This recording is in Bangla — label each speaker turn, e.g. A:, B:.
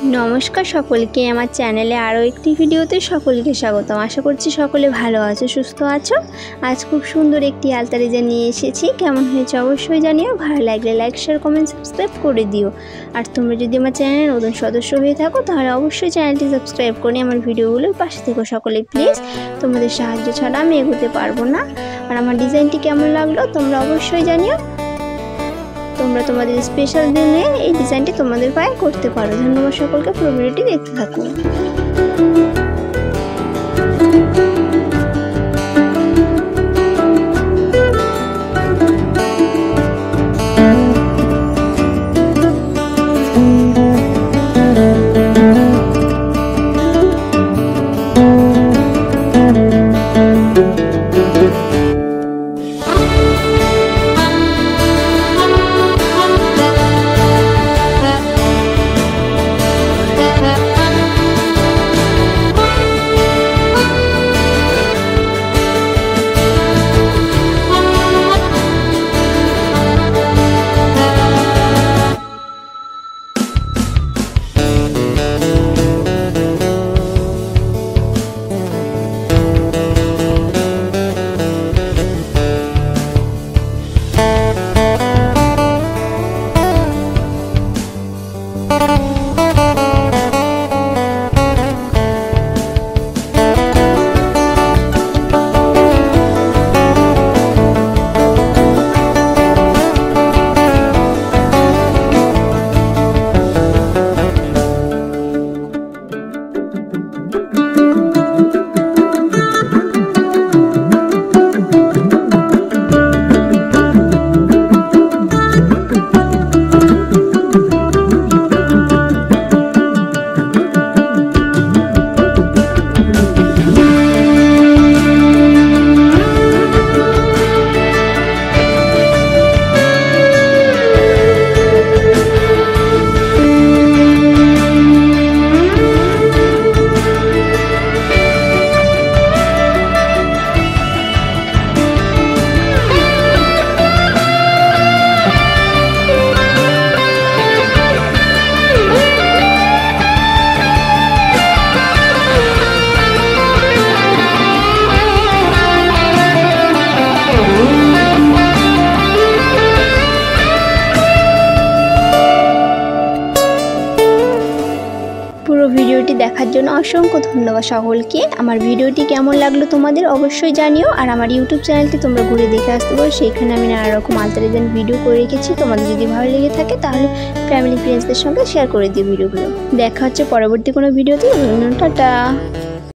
A: नमस्कार सकलके आमार चैनेले आरो एकटी भिडियोते सकलके स्वागतम। आशा करछि सकले भालो आछो सुस्थ आछो। आज खूब सुंदर एकटी आलता डिजाइन निये एसेछि। केमन हयेछे अवश्यई जानिओ। भालो लागले लाइक शेयर कमेंट सबस्क्राइब करे दिओ। और तोमरा जोदि आमार चैनेले नतुन सदस्य हये थाको ताहले अवश्यई चैनेलटी सबस्क्राइब करे आमार भिडियोगुलोर पाशे থেকো सकले प्लिज। तोमादेर साहाज्य छाड़ा आमि एगोते पारबो ना। और आमार डिजाइनटी केमन लागलो तोमरा अवश्यई जानिओ। তোমরা তোমাদের স্পেশাল দিনে এই ডিজাইনটি তোমাদের পায়ে করতে পারো। ধন্যবাদ সকলকে, পুরো ভিডিওটি দেখতে থাকো। পুরো ভিডিওটি দেখার জন্য অসংখ্য ধন্যবাদ সকলকে। আমার ভিডিওটি কেমন লাগলো তোমাদের অবশ্যই জানিও। আর আমার ইউটিউব চ্যানেলটি তোমরা ঘুরে দেখে আসতে পারো, সেইখানে আমি নানা রকম আলতা ডিজাইন ভিডিও করে রেখেছি। তোমাদের যদি ভালো লেগে থাকে তাহলে ফ্যামিলি ফ্রেন্ডসদের সঙ্গে শেয়ার করে দিও ভিডিওগুলো। দেখা হচ্ছে পরবর্তী কোনো ভিডিওতে। টাটা।